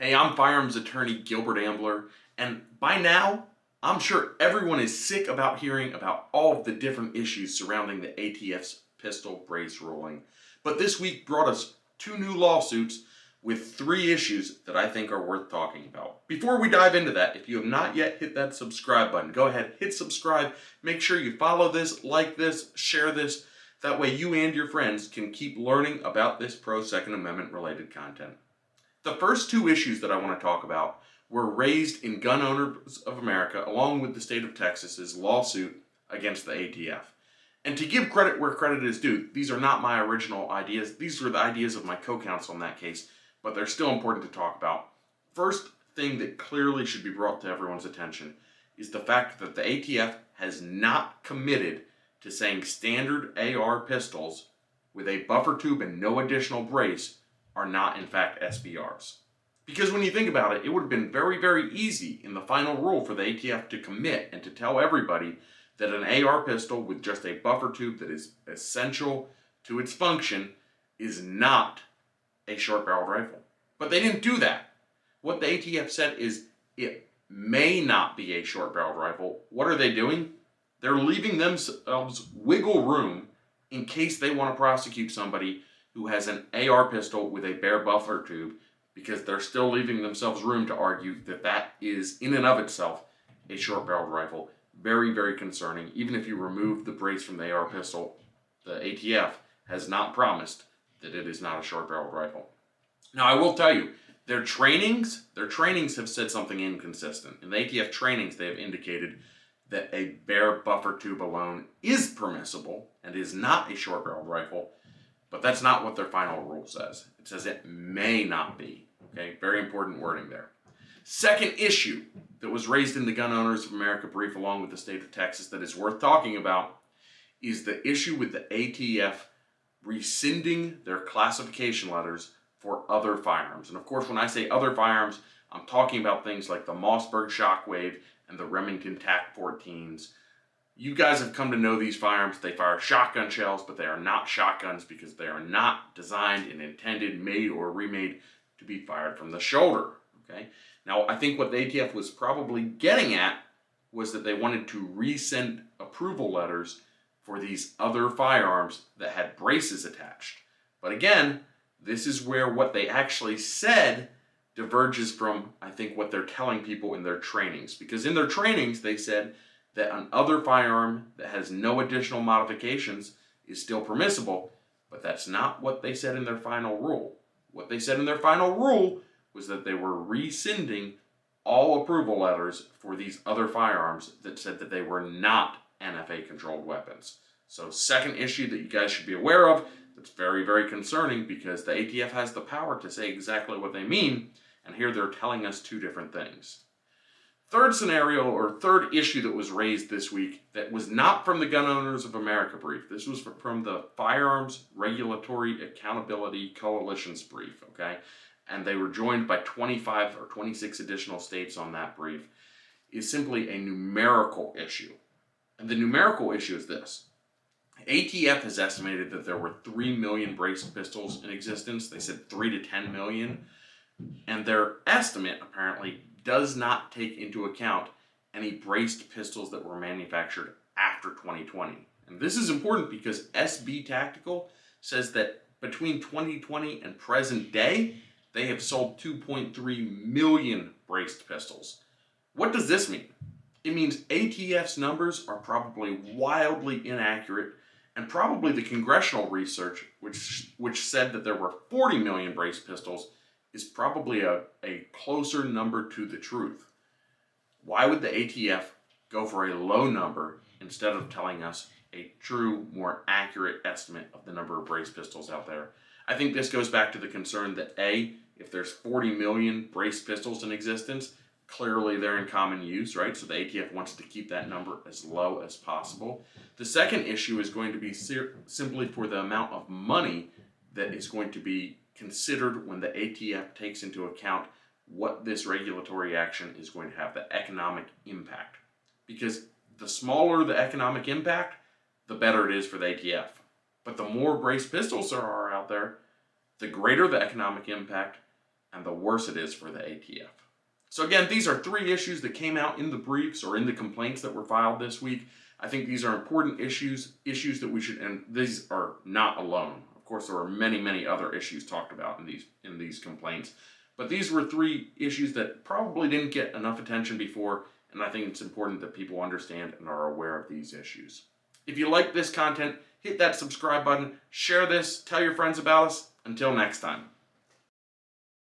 Hey, I'm firearms attorney Gilbert Ambler, and by now, I'm sure everyone is sick about hearing about all of the different issues surrounding the ATF's pistol brace ruling. But this week brought us two new lawsuits with three issues that I think are worth talking about. Before we dive into that, if you have not yet hit that subscribe button, go ahead, hit subscribe. Make sure you follow this, like this, share this. That way you and your friends can keep learning about this pro-Second Amendment related content. The first two issues that I want to talk about were raised in Gun Owners of America along with the state of Texas's lawsuit against the ATF. And to give credit where credit is due, these are not my original ideas. These were the ideas of my co-counsel in that case, but they're still important to talk about. First thing that clearly should be brought to everyone's attention is the fact that the ATF has not committed to saying standard AR pistols with a buffer tube and no additional brace are not in fact SBRs. Because when you think about it, it would have been very, very easy in the final rule for the ATF to commit and to tell everybody that an AR pistol with just a buffer tube that is essential to its function is not a short-barreled rifle. But they didn't do that. What the ATF said is it may not be a short-barreled rifle. What are they doing? They're leaving themselves wiggle room in case they want to prosecute somebody who has an AR pistol with a bare buffer tube, because they're still leaving themselves room to argue that that is in and of itself a short-barreled rifle. Very, very concerning. Even if you remove the brace from the AR pistol, the ATF has not promised that it is not a short-barreled rifle. Now, I will tell you, their trainings have said something inconsistent. In the ATF trainings, they have indicated that a bare buffer tube alone is permissible and is not a short-barreled rifle, but that's not what their final rule says. It says it may not be. Okay, very important wording there. Second issue that was raised in the Gun Owners of America brief along with the state of Texas that is worth talking about is the issue with the ATF rescinding their classification letters for other firearms. And of course, when I say other firearms, I'm talking about things like the Mossberg Shockwave and the Remington TAC-14s. You guys have come to know these firearms. They fire shotgun shells, but they are not shotguns because they are not designed and intended, made, or remade to be fired from the shoulder. Okay. Now, I think what the ATF was probably getting at was that they wanted to resend approval letters for these other firearms that had braces attached. But again, this is where what they actually said diverges from, I think, what they're telling people in their trainings. Because in their trainings, they said that an other firearm that has no additional modifications is still permissible, but that's not what they said in their final rule. What they said in their final rule was that they were rescinding all approval letters for these other firearms that said that they were not NFA-controlled weapons. So second issue that you guys should be aware of, that's very, very concerning because the ATF has the power to say exactly what they mean, and here they're telling us two different things. Third scenario, or third issue that was raised this week that was not from the Gun Owners of America brief. This was from the Firearms Regulatory Accountability Coalition's brief, okay? And they were joined by 25 or 26 additional states on that brief, is simply a numerical issue. And the numerical issue is this. ATF has estimated that there were 3 million braced pistols in existence. They said 3 to 10 million. And their estimate, apparently, does not take into account any braced pistols that were manufactured after 2020. And this is important because SB Tactical says that between 2020 and present day, they have sold 2.3 million braced pistols. What does this mean? It means ATF's numbers are probably wildly inaccurate, and probably the congressional research, which said that there were 40 million braced pistols, is probably a closer number to the truth. Why would the ATF go for a low number instead of telling us a true, more accurate estimate of the number of braced pistols out there? I think this goes back to the concern that A, if there's 40 million braced pistols in existence, clearly they're in common use, right? So the ATF wants to keep that number as low as possible. The second issue is going to be simply for the amount of money that is going to be considered when the ATF takes into account what this regulatory action is going to have, the economic impact. Because the smaller the economic impact, the better it is for the ATF. But the more braced pistols there are out there, the greater the economic impact, and the worse it is for the ATF. So again, these are 3 issues that came out in the briefs or in the complaints that were filed this week. I think these are important issues that we should, and these are not alone. Of course, there are many, many other issues talked about in these complaints. But these were 3 issues that probably didn't get enough attention before, and I think it's important that people understand and are aware of these issues. If you like this content, hit that subscribe button, share this, tell your friends about us. Until next time.